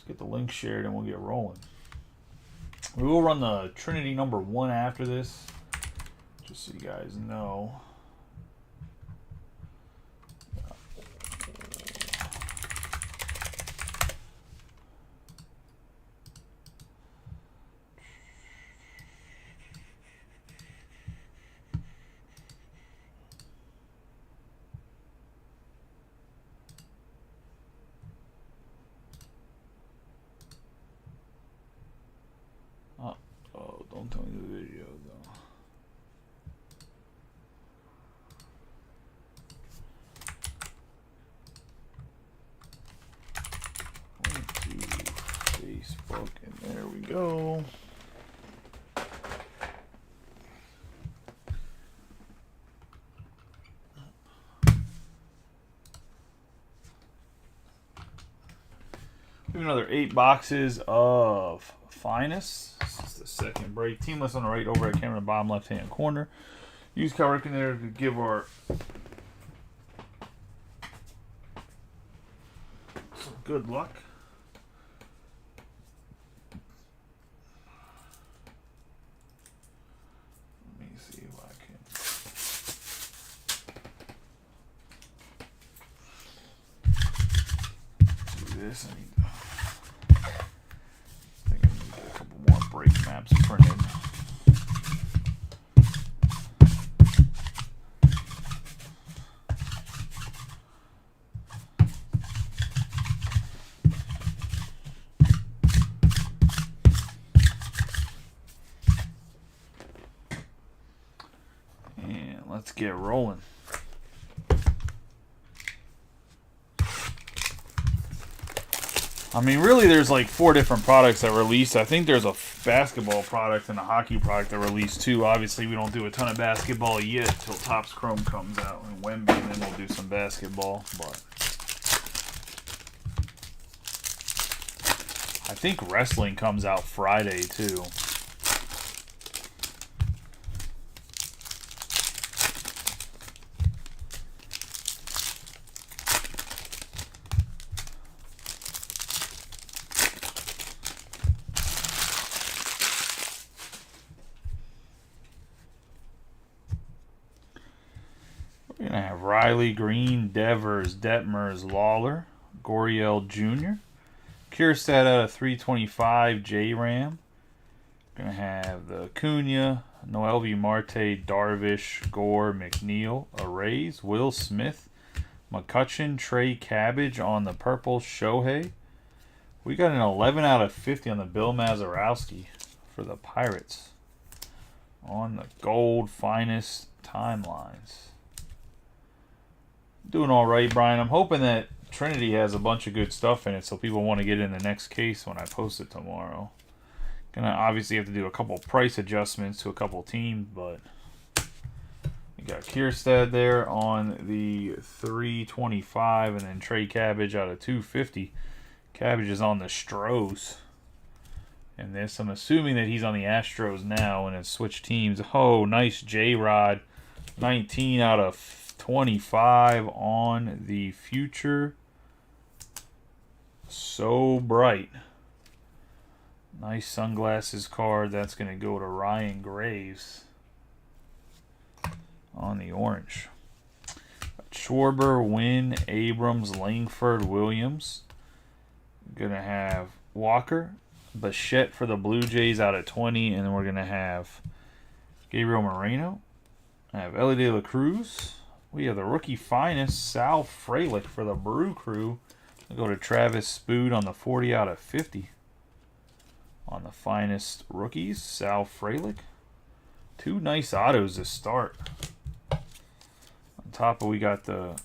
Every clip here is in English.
get the link shared and we'll get rolling. We will run the Trinity number 1 after this, just so you guys know. Oh, don't tell me the video though. Link to Facebook, and there we go. We have another 8 boxes of Finest. This is the second break. Team list on the right, over at camera, bottom left hand corner. Use code there to give our some good luck. Let me see if I can do this. I think I need to get a couple more break maps printed. And let's get rolling. I mean, really, there's like 4 different products that released. I think there's a basketball product and a hockey product that released too. Obviously, we don't do a ton of basketball yet until Topps Chrome comes out and Wemby, and then we'll do some basketball. But I think wrestling comes out Friday too. We're going to have Riley, Green, Devers, Detmers, Lawler, Goriel Jr., Kierstead out of 325, J-Ram. Going to have the Acuna, Noelvi Marte, Darvish, Gore, McNeil, Arrays, Will Smith, McCutcheon, Trey Cabbage on the purple, Shohei. We got an 11 out of 50 on the Bill Mazeroski for the Pirates on the gold Finest timelines. Doing all right, Brian. I'm hoping that Trinity has a bunch of good stuff in it so people want to get in the next case when I post it tomorrow. Gonna obviously have to do a couple price adjustments to a couple teams, but we got Kierstead there on the 325, and then Trey Cabbage out of 250. Cabbage is on the Stros. And this, I'm assuming that he's on the Astros now and has switched teams. Oh, nice J-Rod. 19 out of 25 on the Future. So bright. Nice sunglasses card. That's going to go to Ryan Graves on the orange. Schwarber, Wynn, Abrams, Langford, Williams. Going to have Walker, Bichette for the Blue Jays out of 20. And then we're going to have Gabriel Moreno. I have Ellie De La Cruz. We have the rookie Finest, Sal Frelick for the Brew Crew. We'll go to Travis Spood on the 40 out of 50. On the Finest rookies, Sal Frelick. 2 nice autos to start. On top of, we got the,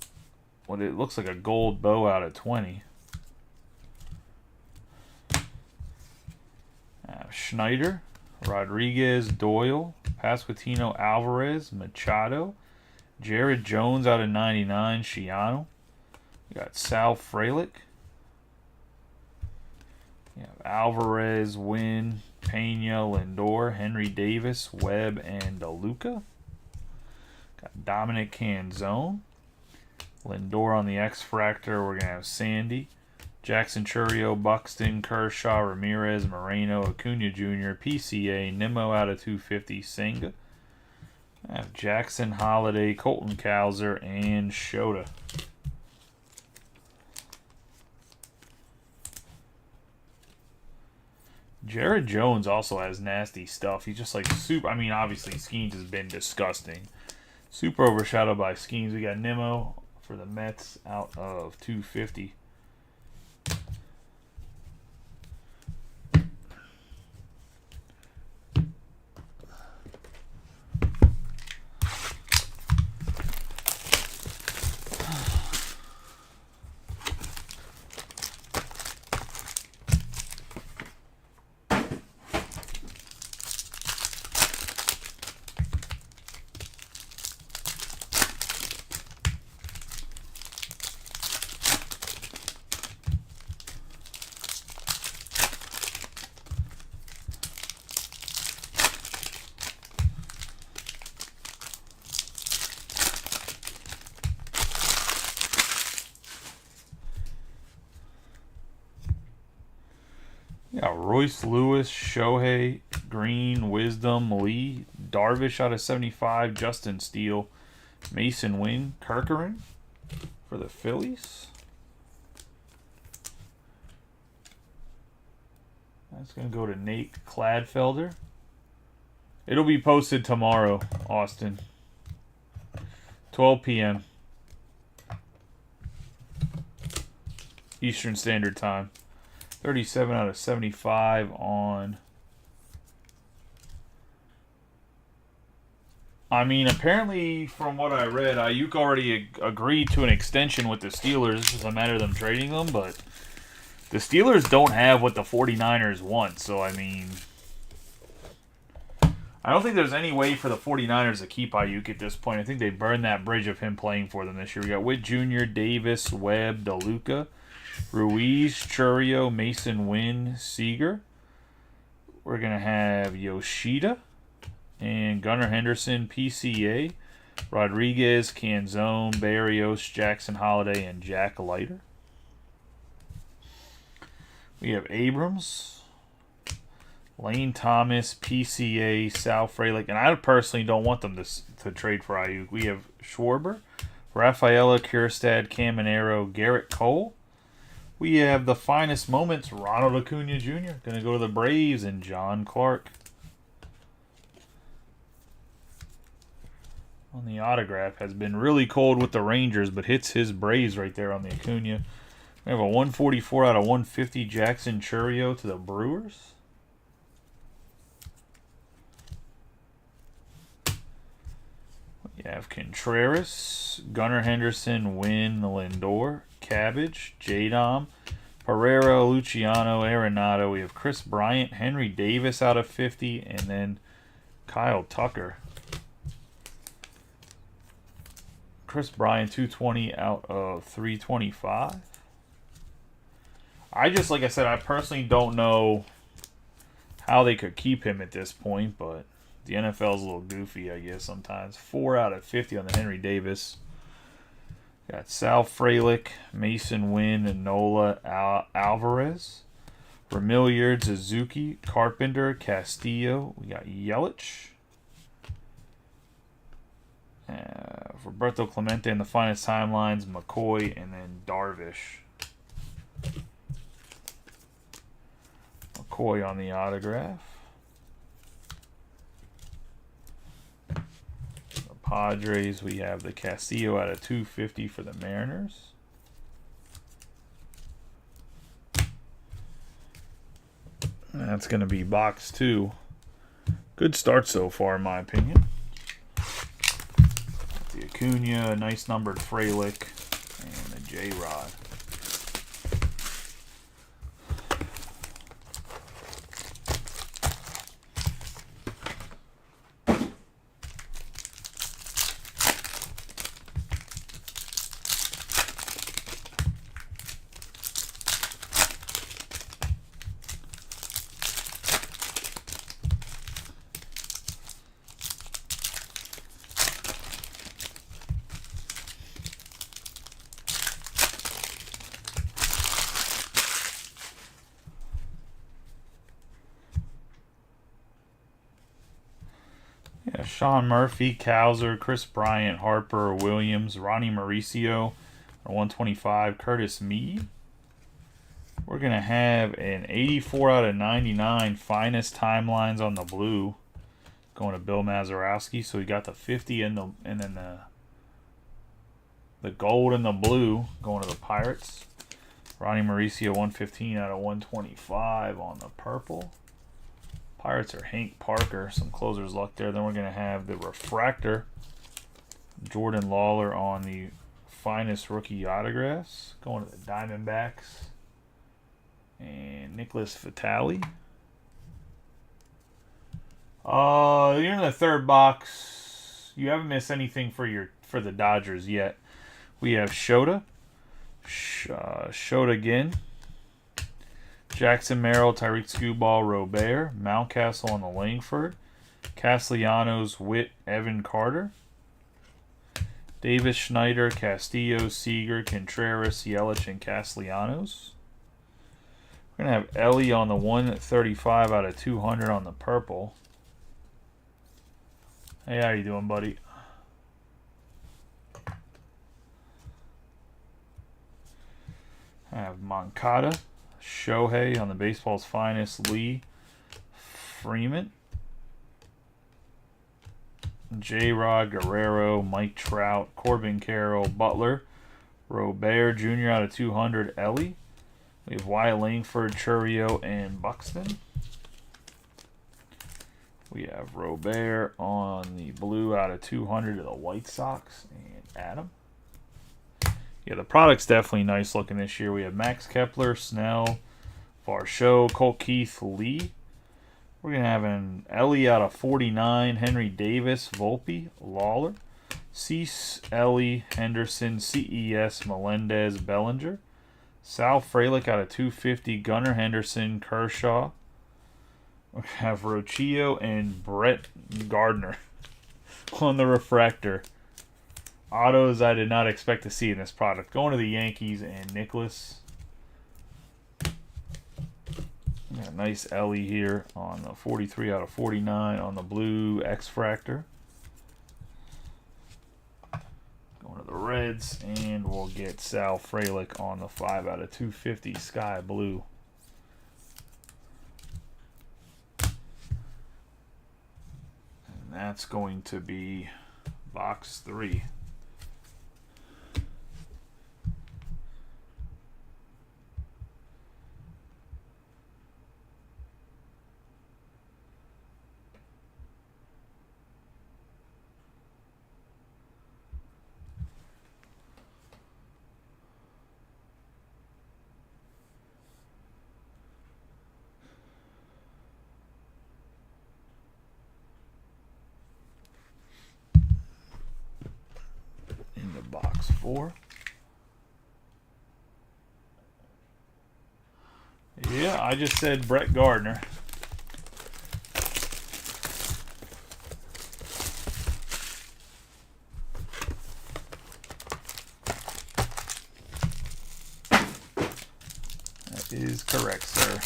what it looks like a gold bow out of 20. Schneider, Rodriguez, Doyle, Pasquantino, Alvarez, Machado, Jared Jones out of 99, Shiano. We got Sal Frelick. We have Alvarez, Wynn, Pena, Lindor, Henry Davis, Webb, and DeLuca. Got Dominic Canzone. Lindor on the X-Fractor. We're going to have Sandy. Jackson Churio, Buxton, Kershaw, Ramirez, Moreno, Acuna Jr., PCA, Nimmo out of 250, Senga. I have Jackson, Holiday, Colton Cowser, and Shota. Jared Jones also has nasty stuff. He's just like super. I mean, obviously, Skeens has been disgusting. Super overshadowed by Skeens. We got Nimmo for the Mets out of 250. Yeah, Royce Lewis, Shohei, Green, Wisdom, Lee, Darvish out of 75, Justin Steele, Mason Wynn, Kirkeren for the Phillies. That's going to go to Nate Cladfelder. It'll be posted tomorrow, Austin. 12 p.m. Eastern Standard Time. 37 out of 75 on... I mean, apparently, from what I read, Ayuk already agreed to an extension with the Steelers. It's just a matter of them trading them, but the Steelers don't have what the 49ers want. So, I mean, I don't think there's any way for the 49ers to keep Ayuk at this point. I think they burned that bridge of him playing for them this year. We got Witt Jr., Davis, Webb, DeLuca, Ruiz, Churio, Mason Wynn, Seager. We're going to have Yoshida and Gunnar Henderson, PCA, Rodriguez, Canzone, Barrios, Jackson Holiday, and Jack Leiter. We have Abrams, Lane Thomas, PCA, Sal Frelick, and I personally don't want them to trade for Ayuk. We have Schwarber, Rafaela, Kierstad, Caminero, Garrett Cole. We have the finest moments, Ronald Acuna Jr. Going to go to the Braves, and John Clark. On the autograph, has been really cold with the Rangers, but hits his Braves right there on the Acuna. We have a 144 out of 150 Jackson Churio to the Brewers. We have Contreras, Gunnar Henderson, Wynn, Lindor, Cabbage, J-Dom, Pereira, Luciano, Arenado. We have Chris Bryant, Henry Davis out of 50, and then Kyle Tucker. Chris Bryant, 220 out of 325. Like I said, I personally don't know how they could keep him at this point, but the NFL's a little goofy, I guess, sometimes. 4 out of 50 on the Henry Davis. Got Sal Frelick, Mason Wynn, and Nola Alvarez. Vermilliard, Suzuki, Carpenter, Castillo. We got Yelich. Roberto Clemente in the finest timelines, McCoy, and then Darvish. McCoy on the autograph. The Padres, we have the Castillo out of 250 for the Mariners. That's going to be box 2. Good start so far, in my opinion. The Acuna, a nice numbered Frelick, and the J-Rod. Sean Murphy, Cowser, Chris Bryant, Harper, Williams, Ronnie Mauricio, 125, Curtis Mead. We're going to have an 84 out of 99 finest timelines on the blue going to Bill Mazeroski. So we got the 50 and then the gold and the blue going to the Pirates. Ronnie Mauricio, 115 out of 125 on the purple. Pirates are Hank Parker. Some closer's luck there. Then we're going to have the refractor. Jordan Lawler on the finest rookie autographs. Going to the Diamondbacks. And Nicholas Vitale. You're in the third box. You haven't missed anything for the Dodgers yet. We have Shota. Shota again. Jackson Merrill, Tyreek Skubal, Robert, Mountcastle on the Langford, Castellanos, Witt, Evan Carter, Davis, Schneider, Castillo, Seager, Contreras, Yelich, and Castellanos. We're going to have Ellie on the 135 out of 200 on the purple. Hey, how you doing, buddy? I have Moncada. Shohei on the baseball's finest, Lee Freeman, J-Rod, Guerrero, Mike Trout, Corbin Carroll, Butler, Robert Jr. out of 200, Ellie. We have Wyatt Langford, Churio, and Buxton. We have Robert on the blue out of 200 of the White Sox, and Adam. Yeah, the product's definitely nice looking this year. We have Max Kepler, Snell, Varsho, Colt Keith, Lee. We're going to have an Ellie out of 49, Henry Davis, Volpe, Lawler, Cease, Ellie, Henderson, CES, Melendez, Bellinger, Sal Frelick out of 250, Gunnar Henderson, Kershaw. We have Rochio and Brett Gardner on the refractor. Autos I did not expect to see in this product. Going to the Yankees and Nicholas. Got a nice Ellie here on the 43 out of 49 on the blue X-Fractor. Going to the Reds, and we'll get Sal Frelick on the 5 out of 250 Sky Blue. And that's going to be box 3. Box 4. Yeah, I just said Brett Gardner. That is correct, sir.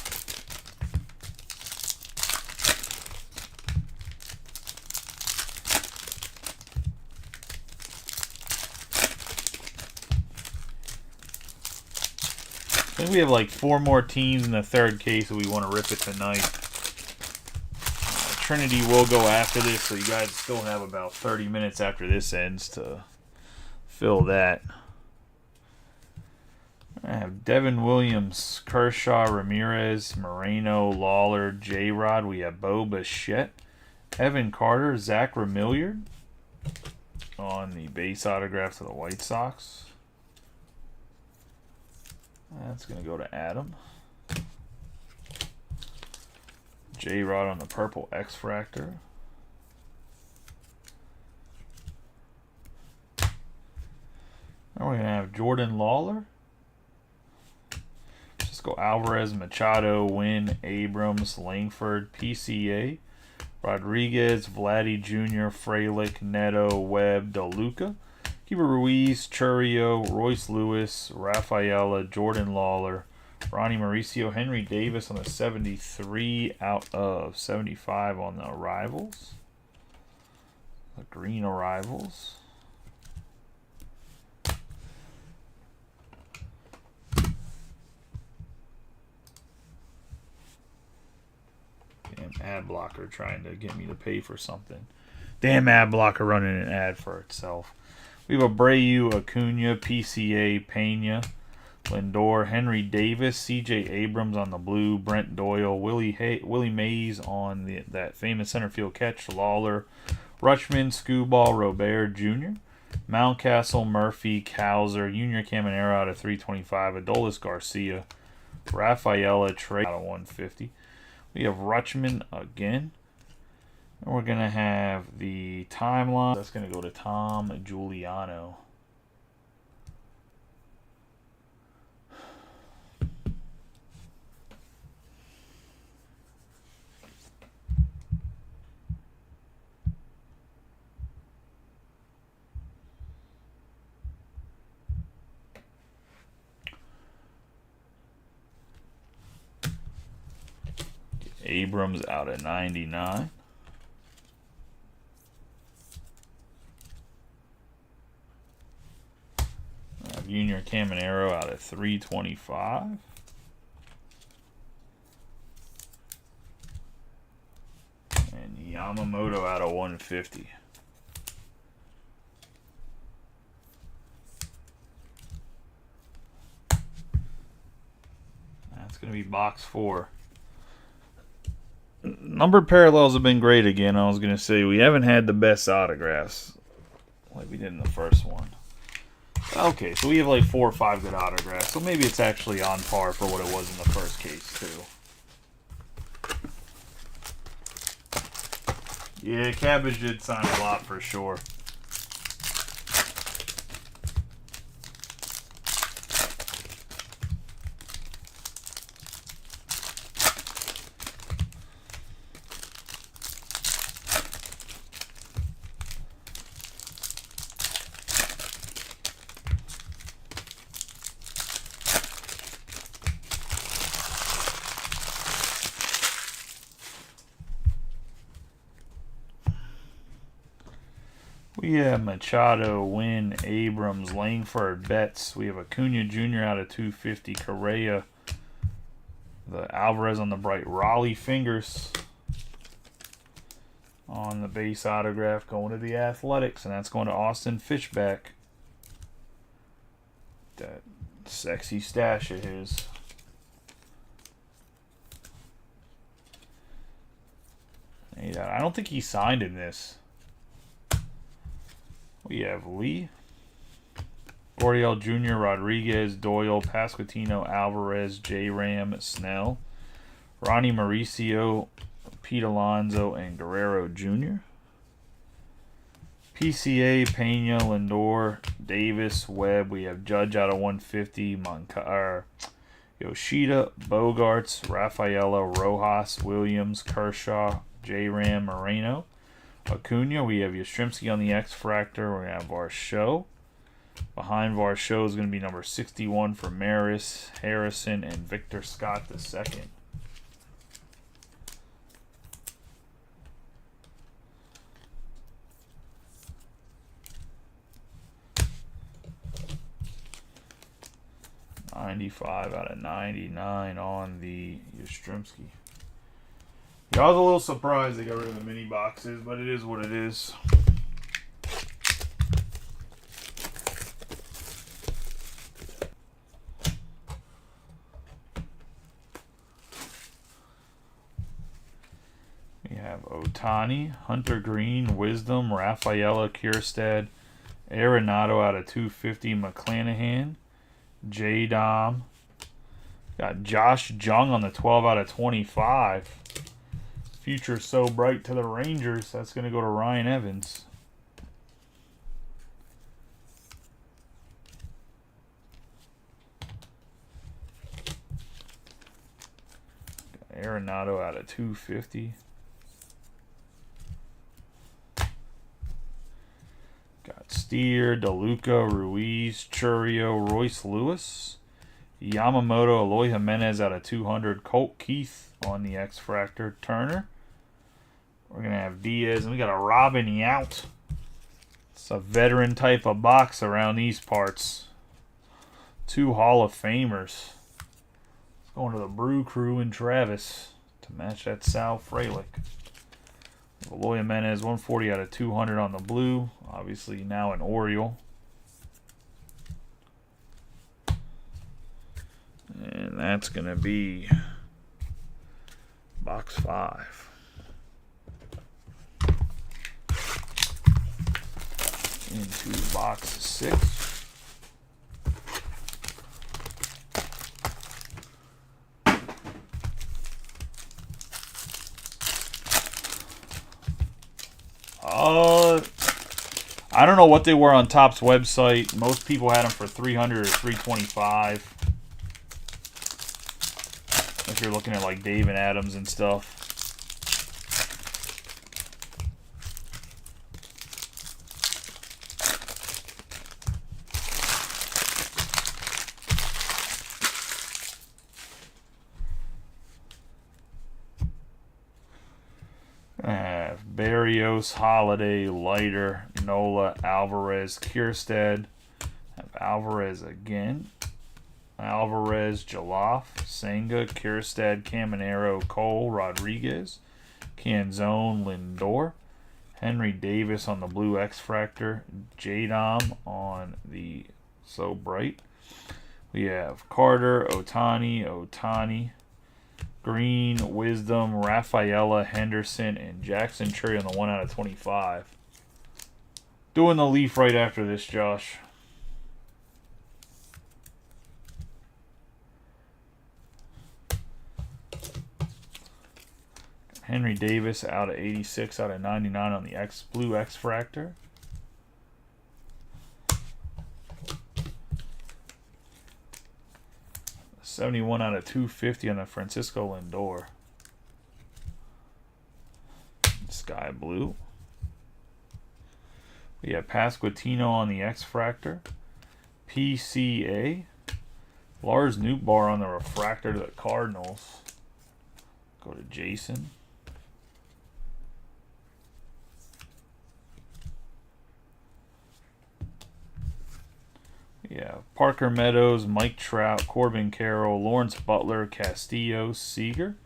I think we have like 4 more teams in the third case that we want to rip it tonight. Trinity will go after this, so you guys still have about 30 minutes after this ends to fill that. I have Devin Williams, Kershaw, Ramirez, Moreno, Lawler, J-Rod. We have Bo Bichette, Evan Carter, Zach Remilliard on the base autographs of the White Sox. That's going to go to Adam. J-Rod on the purple X-Fractor. Now we're going to have Jordan Lawler. Just go Alvarez, Machado, Wynn, Abrams, Langford, PCA, Rodriguez, Vladdy Jr., Frelick, Neto, Webb, DeLuca. Keeper Ruiz, Churio, Royce Lewis, Rafaela, Jordan Lawler, Ronnie Mauricio, Henry Davis on the 73 out of 75 on the arrivals. The green arrivals. Damn ad blocker trying to get me to pay for something. Damn ad blocker running an ad for itself. We have Abreu, Acuna, PCA, Pena, Lindor, Henry Davis, C.J. Abrams on the blue, Brent Doyle, Willie Mays on that famous center field catch, Lawler, Rutschman, Skubal, Robert Jr., Mountcastle, Murphy, Cowser, Junior Caminero out of 325, Adolis Garcia, Rafaela Trey out of 150. We have Rutschman again. And we're going to have the timeline. That's going to go to Tom Giuliano. Abrams out of 99. Junior Caminero out of 325. And Yamamoto out of 150. That's going to be box 4. Numbered parallels have been great again. I was going to say we haven't had the best autographs like we did in the first one. Okay, so we have like 4 or 5 good autographs. So maybe it's actually on par for what it was in the first case, too. Yeah, Cabbage did sign a lot for sure. We have Machado, Wynn, Abrams, Langford, Betts. We have Acuna Jr. out of 250, Correa, the Alvarez on the bright, Raleigh fingers on the base autograph going to the Athletics, and that's going to Austin Fishback. That sexy stash of his. Yeah, I don't think he signed in this. We have Lee, Gurriel Jr., Rodriguez, Doyle, Pasquantino, Alvarez, J-Ram, Snell, Ronnie Mauricio, Pete Alonso, and Guerrero Jr. PCA, Pena, Lindor, Davis, Webb. We have Judge out of 150, Yoshida, Bogarts, Rafaela, Rojas, Williams, Kershaw, J-Ram, Moreno. Acuna, we have Yastrzemski on the X-Fractor. We're going to have Varsho. Behind Varsho is going to be number 61 for Maris, Harrison, and Victor Scott II. $95 out of 99 on the Yastrzemski. Yeah, I was a little surprised they got rid of the mini boxes, but it is what it is. We have Otani, Hunter Green, Wisdom, Rafaela, Kierstead, Arenado out of 250, McClanahan, J-Dom. Got Josh Jung on the 12 out of 25. Future so bright to the Rangers. That's going to go to Ryan Evans. Got Arenado out of 250. Got Steer, DeLuca, Ruiz, Churio, Royce Lewis. Yamamoto, Eloy Jimenez out of 200. Colt Keith on the X-Fractor. Turner. We're going to have Diaz, and we got a Robin Yount It's a veteran type of box around these parts. 2 Hall of Famers. Going to the Brew Crew and Travis to match that Sal Frelick. Eloy Jimenez, 140 out of 200 on the blue. Obviously now an Oriole. And that's going to be box 5. Into box 6. I don't know what they were on Topps website. Most people had them for $300 or $325. If you're looking at like David Adams and stuff. Barrios, Holiday, Leiter, Nola, Alvarez, Kierstead. Have Alvarez again. Alvarez, Jaloff, Senga, Kierstead, Caminero, Cole, Rodriguez, Canzone, Lindor, Henry Davis on the blue X-Fractor, J-Dom on the So Bright. We have Carter, Otani, Green, Wisdom, Rafaela, Henderson, and Jackson Cherry on the 1 out of 25. Doing the Leaf right after this, Josh. Henry Davis out of 86 out of 99 on the blue X-Fractor. $71 out of 250 on the Francisco Lindor. Sky blue. We have Pasquantino on the X-Fractor. PCA. Lars Nootbaar on the refractor to the Cardinals. Go to Jason. Yeah, Parker Meadows, Mike Trout, Corbin Carroll, Lawrence Butler, Castillo, Seager,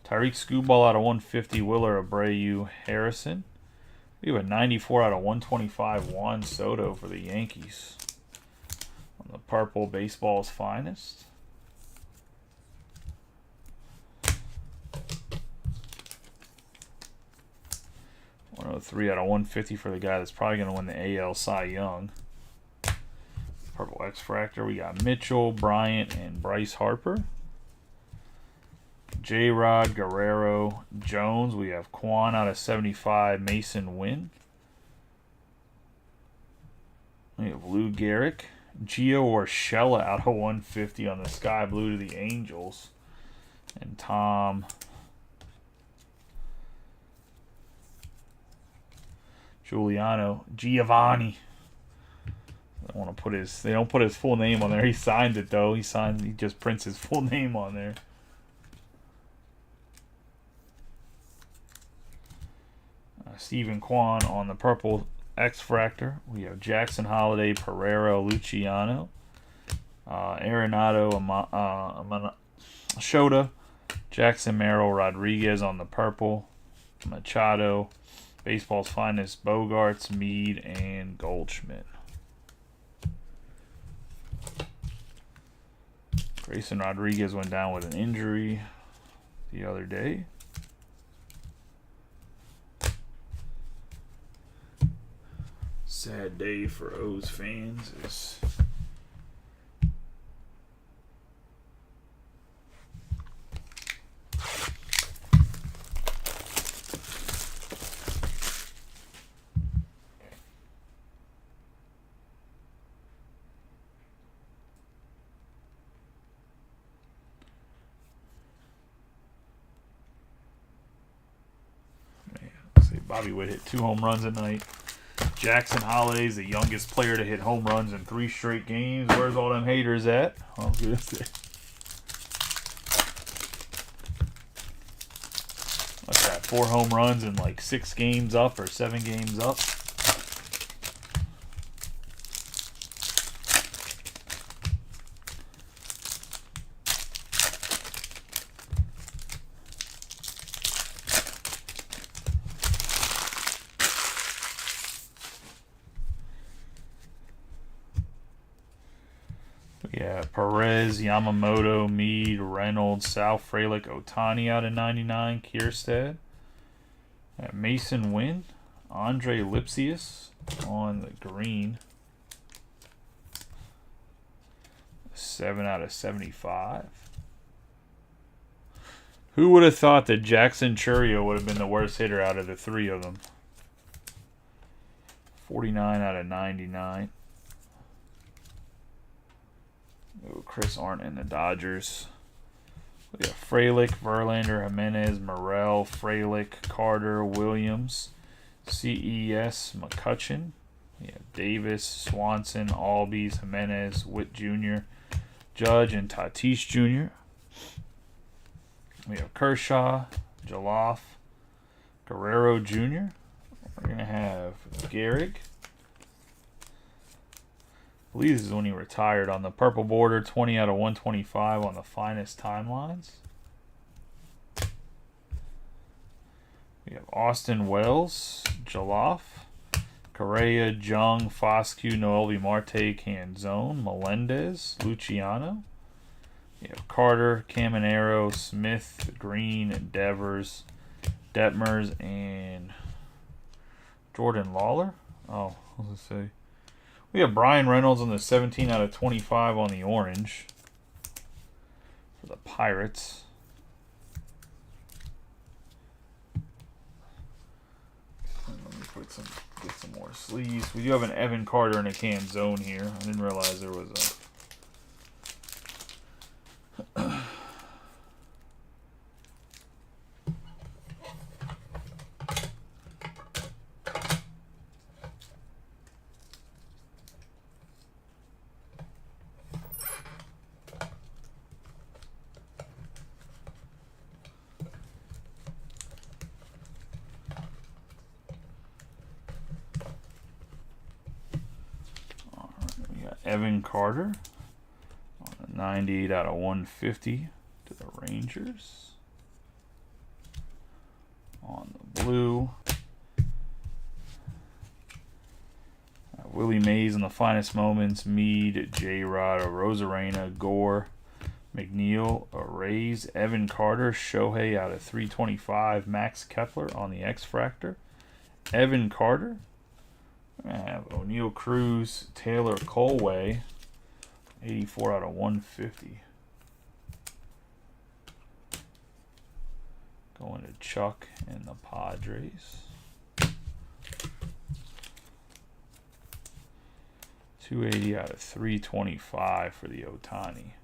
Tyreek Skubal out of 150, Willer Abreu, Harrison. We have a 94 out of 125, Juan Soto for the Yankees. On the purple, baseball's finest. $103 out of 150 for the guy that's probably going to win the AL Cy Young. Purple X-Fractor. We got Mitchell, Bryant, and Bryce Harper. J-Rod, Guerrero, Jones. We have Quan out of 75, Mason Wynn. We have Lou Gehrig. Gio Urshela out of 150 on the sky blue to the Angels. And Tom Giovanni. They don't put his full name on there. He signed it though. He just prints his full name on there. Stephen Kwan on the purple X-Fractor. We have Jackson Holiday, Pereira, Luciano, Arenado, Shota, Jackson Merrill, Rodriguez on the purple, Machado, baseball's finest, Bogarts, Meade, and Goldschmidt. Grayson Rodriguez went down with an injury the other day. Sad day for O's fans. Bobby Witt hit 2 home runs at night. Jackson Holiday's the youngest player to hit home runs in 3 straight games. Where's all them haters at? Oh, good. What's that? 4 home runs in like 6 games up or 7 games up. Yeah, Perez, Yamamoto, Mead, Reynolds, Sal Frelick, Otani out of 99, Kierstead. Mason Wynn, Andre Lipsius on the green. 7 out of 75. Who would have thought that Jackson Chourio would have been the worst hitter out of the three of them? 49 out of 99. Oh, Chris Arndt and the Dodgers. We got Frelick, Verlander, Jimenez, Morel, Frelick, Carter, Williams, CES, McCutcheon. We have Davis, Swanson, Albies, Jimenez, Witt Jr., Judge, and Tatis Jr. We have Kershaw, Jaloff, Guerrero Jr. We're going to have Gehrig. I believe this is when he retired on the purple border, 20 out of 125 on the finest timelines. We have Austin Wells, Jaloff, Correa, Jung, Foscue, Noelvi Marte, Canzone, Melendez, Luciano. We have Carter, Caminero, Smith, Green, Devers, Detmers, and Jordan Lawler. Oh, what was I say? We have Brian Reynolds on the 17 out of 25 on the orange for the Pirates. Let me get some more sleeves. We do have an Evan Carter in a Canzone here. I didn't realize there was a. Evan Carter on a 98 out of 150 to the Rangers. On the blue, Willie Mays in the finest moments, Mead, J-Rod, Rosarena, Gore, McNeil, Rays, Evan Carter, Shohei out of 325, Max Kepler on the X-Fractor, Evan Carter. I have O'Neal Cruz, Taylor Colway, 84 out of 150. Going to Chuck and the Padres. 280 out of 325 for the Otani.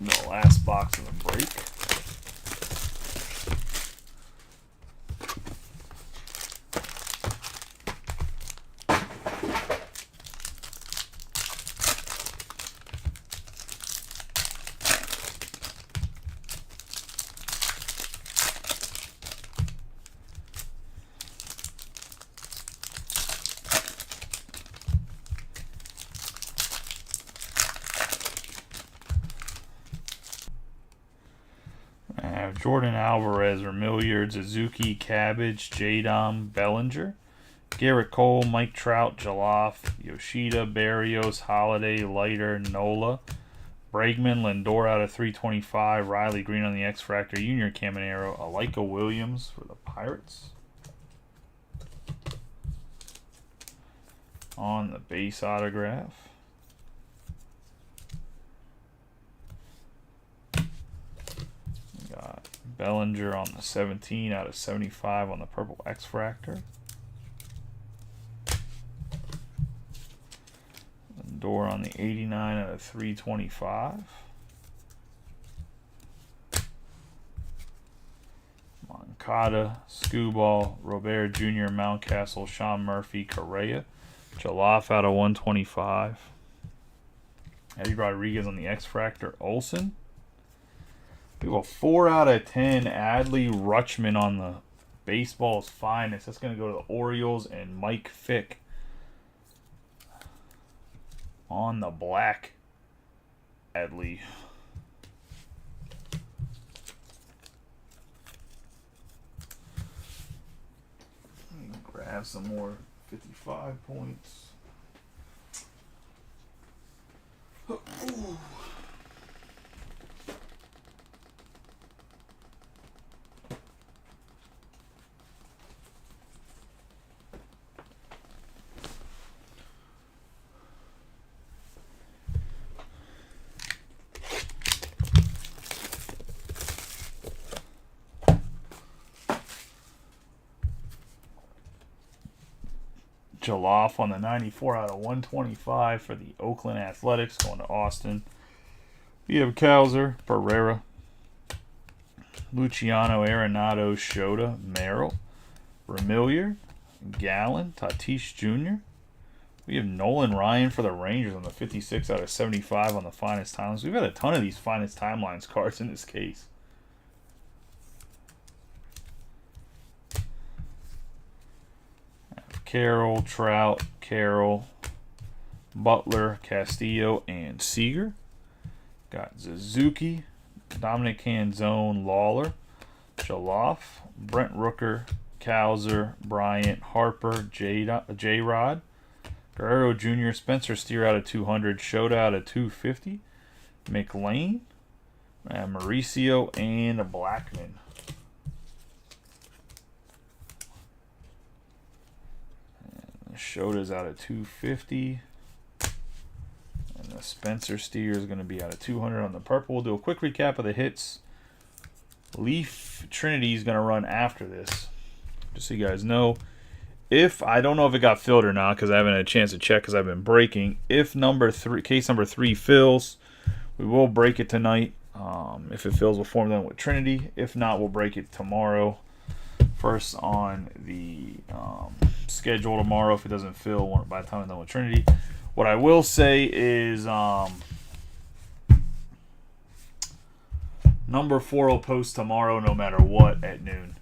The last box of the break. Jordan Alvarez, Remilliard, Suzuki, Cabbage, J-Dom, Bellinger, Garrett Cole, Mike Trout, Jaloff, Yoshida, Barrios, Holiday, Leiter, Nola, Bregman, Lindor out of 325, Riley Green on the X-Fractor, Junior Caminero, Alika Williams for the Pirates. On the base autograph. Got Bellinger on the 17 out of 75 on the purple X-Fractor. Lindor on the 89 out of 325. Moncada, Skubal, Robert Jr., Mountcastle, Sean Murphy, Correa. Jaloff out of 125. Eddie Rodriguez on the X-Fractor. Olsen. We have a 4 out of 10 Adley Rutschman on the baseball's finest. That's going to go to the Orioles and Mike Fick on the black Adley. Grab some more 55 points. Ooh. Loupe on the 94 out of 125 for the Oakland Athletics, going to Austin. We have Kowser, Pereira, Luciano Arenado, Shota, Merrill, Remilliard, Gallen, Tatis Jr. We have Nolan Ryan for the Rangers on the 56 out of 75 on the Finest Timelines. We've got a ton of these Finest Timelines cards in this case. Carroll, Trout, Carroll, Butler, Castillo, and Seager. Got Suzuki, Dominic Canzone, Lawler, Loupe, Brent Rooker, Kowser, Bryant, Harper, J-Rod, Guerrero Jr., Spencer Steer out of 200, Shota out of 250, McLean, Mauricio, and Blackman. Shota's out of 250. And the Spencer Steer is going to be out of 200 on the purple. We'll do a quick recap of the hits. Leaf Trinity is going to run after this. Just so you guys know. I don't know if it got filled or not because I haven't had a chance to check because I've been breaking. If case number 3 fills, we will break it tonight. If it fills, we'll form them with Trinity. If not, we'll break it tomorrow. First on the schedule tomorrow. If it doesn't fill by the time I'm done with Trinity. What I will say is number 4 will post tomorrow no matter what at noon.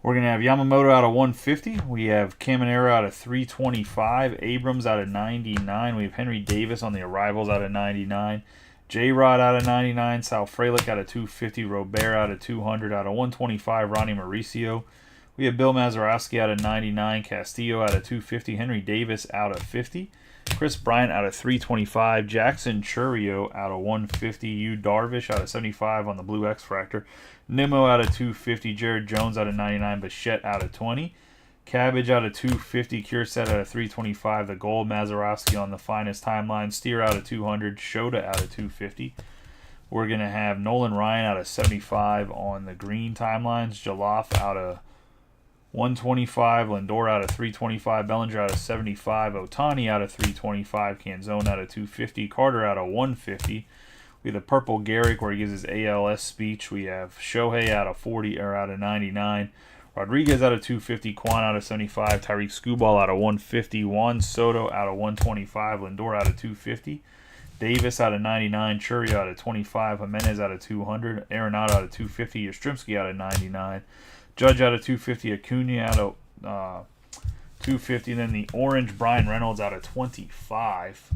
We're going to have Yamamoto out of 150. We have Caminero out of 325. Abrams out of 99. We have Henry Davis on the arrivals out of 99. J-Rod out of 99. Sal Frelick out of 250. Robert out of 200. Out of 125, Ronnie Mauricio. We have Bill Mazeroski out of 99. Castillo out of 250. Henry Davis out of 50. Chris Bryant out of 325. Jackson Churio out of 150. Yu Darvish out of 75 on the Blue X-Fractor. Nimmo out of 250. Jared Jones out of 99. Bichette out of 20. Cabbage out of 250. Kierset out of 325. The Gold Mazeroski on the Finest Timeline. Steer out of 200. Shota out of 250. We're going to have Nolan Ryan out of 75 on the green timelines. Loupe out of 125, Lindor out of 325, Bellinger out of 75, Ohtani out of 325, Canzone out of 250, Carter out of 150. We have the Purple Garrick where he gives his ALS speech. We have Shohei out of 40 or out of 99, Rodriguez out of 250, Kwan out of 75, Tyreek Skubal out of 150, Juan Soto out of 125, Lindor out of 250, Davis out of 99, Churio out of 25, Jimenez out of 200, Arenado out of 250, Yastrzemski out of 99. Judge out of 250, Acuna out of 250, and then the orange Brian Reynolds out of 25.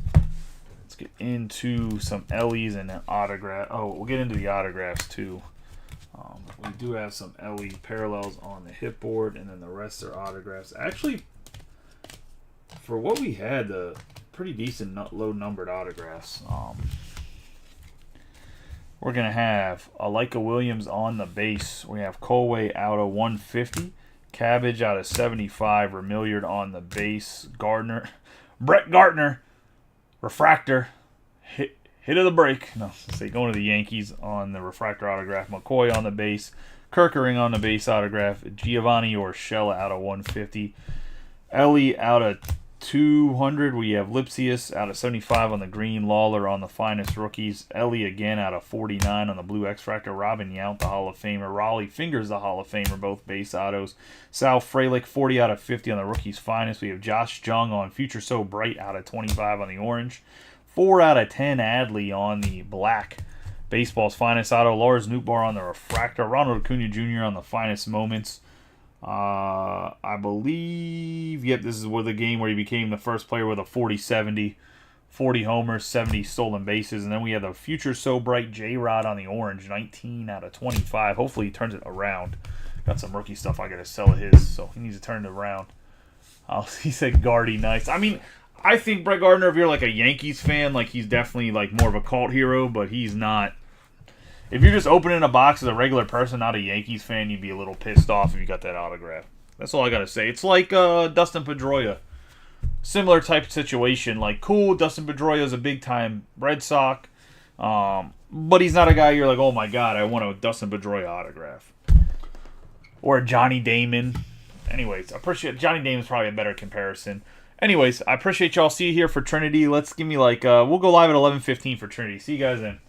Let's get into some Ellie's and an autograph. Oh, we'll get into the autographs too. We do have some Ellie parallels on the hit board, and then the rest are autographs. Actually, for what we had, pretty decent low-numbered autographs. We're going to have Alika Williams on the base. We have Colway out of 150. Cabbage out of 75. Remilliard on the base. Brett Gardner. Refractor. Hit of the break. No, say going to the Yankees on the refractor autograph. McCoy on the base. Kerkering on the base autograph. Giovanni Urshela out of 150. Ellie out of 200, we have Lipsius out of 75 on the green, Lawler on the Finest Rookies, Ellie again out of 49 on the Blue X-Fractor, Robin Yount, the Hall of Famer, Raleigh Fingers, the Hall of Famer, both base autos, Sal Frelick, 40 out of 50 on the Rookies Finest. We have Josh Jung on Future So Bright out of 25 on the orange, 4 out of 10 Adley on the black, Baseball's Finest auto, Lars Nootbaar on the refractor, Ronald Acuna Jr. on the Finest Moments. I believe, this is the game where he became the first player with a 40-70 40 homers, 70 stolen bases. And then we have the Future So Bright J-Rod on the orange, 19 out of 25. Hopefully he turns it around. Got some rookie stuff I got to sell of his, so he needs to turn it around. He said Gardy nice. I mean, I think Brett Gardner, if you're like a Yankees fan, like he's definitely like more of a cult hero, but he's not. If you're just opening a box as a regular person, not a Yankees fan, you'd be a little pissed off if you got that autograph. That's all I got to say. It's like Dustin Pedroia. Similar type of situation. Like, cool, Dustin Pedroia is a big-time Red Sox, but he's not a guy you're like, oh my God, I want a Dustin Pedroia autograph. Or Johnny Damon. Anyways, I appreciate Johnny Damon's probably a better comparison. Anyways, I appreciate y'all. See you here for Trinity. Let's give me like we'll go live at 11:15 for Trinity. See you guys then.